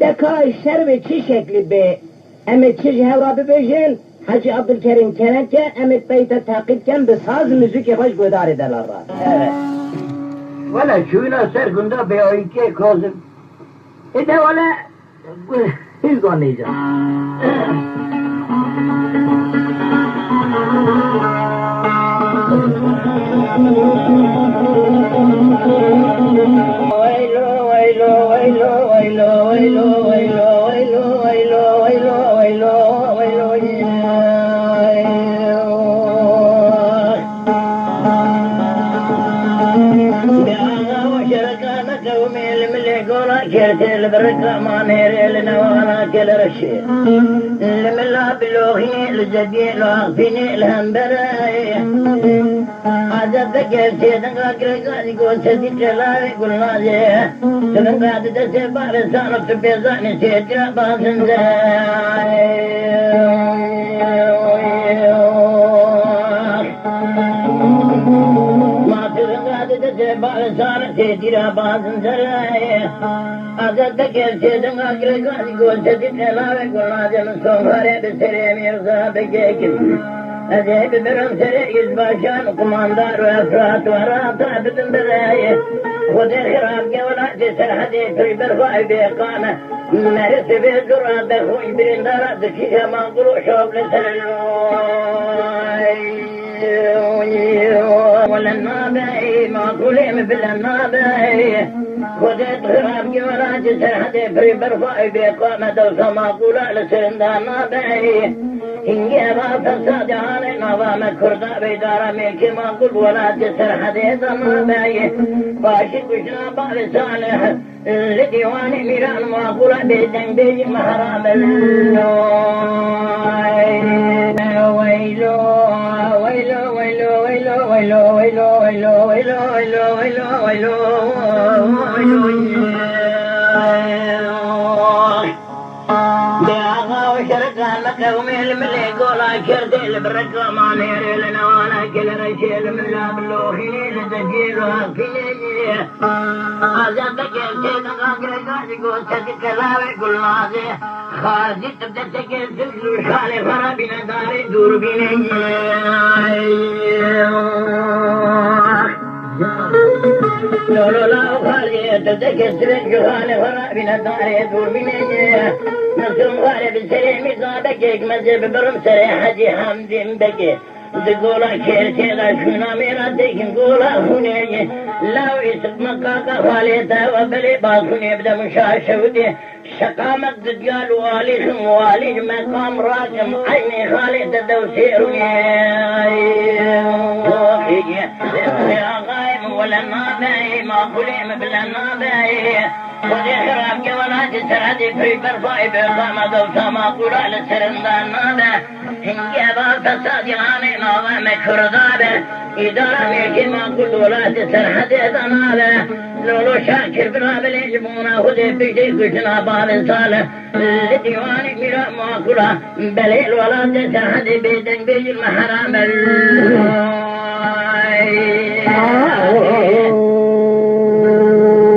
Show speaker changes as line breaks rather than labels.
Deka şerbi çi şekli be. Emet çi hevrabı bejin. Hacı Abdülkerim Kerenke Emet Bey'de takipken bir saz müzik yapış gödar ederler. Evet.
Valla şuyla sergunda be o iki kozum. De valla hiç anlayacağım. Vaylo vaylo vaylo vaylo vaylo vaylo vaylo vaylo vaylo vaylo vaylo كرتل بركة ما نير لنوانا كل رشي لملا بلوغي لجدي لوغفيني الهمبراي عزب كرتي دنگا كرقا ديكو سدي كلاوي قلنا جي سننگا ددسي بارسانو تبيزاني سيجرا باسن Balisana tedira bazın saraya Azadda gerçeğden akre kazi golsedi telave Gulnacanın sonhare bir seremiyor sahabe kekim Acayip bir sere yüzbaşan kumandar ve efrat var Atadın beraya Kudir hirab gevla serhadi tüyber vay bekana Merisi bir zura berhuy birindara Dışı yaman kulu şoble وللنابعي ما كلهم بالنابعي خذت غراب جوراج سرحدي بري برفعي بإقامة دوسة ما قولا لسرندا نابعي هنجي أبا فساد عالي نظام كردا بيدارا ميكي ما قل ولا تسرحدي نابعي باشي كشنا بالي صالح لديواني ميران ما قولا بيدن بيجي محرام ويلو ويلو ويلو ويلو ويلو ويلو ويلو ويلو ويلو ويلو ويلو بأغا وشركا مكومي الملي قولا كردي البركة ما نيري لنا وانا كل رشيل من لا بلوخي لتجيل وحكي عزبك يبتدى غاقري قاعد يقول سدك لاوي قلنا زي خازي تبدأ تسلو شالي فرابنا داري دور بيني لولو لا خالي تبدأ تسلو شالي فرابنا داري دور بيني نصم غالي بالسريع مصابك مزيب برم سريع حجي حمدين بكي دقولا كيرتي لا شنا ميرا تيكن قولا خوني لاو يسق مقاقا خاليتا وبلي باخوني ابدا مشاشودي شقامت دجال والي والي مقام راجم عيني خالي تدوسيرني يا غايم ولا نابعي ما قليم بلا نابعي ودي خراب ولا جسرادي في برفاي بقامة دوسا ما قولا لسرندان نابع هنجي ابا فساد عاني نظام كردابه إدارة ميكي ما قلت ولا تسرحدي ذنابه لولو شاكر بنا بالإجمونا خذي بيجي قشنا بالإنسالة لديواني ميرا مواكولا بليل ولا تسرحدي بيدن بيجي المحرام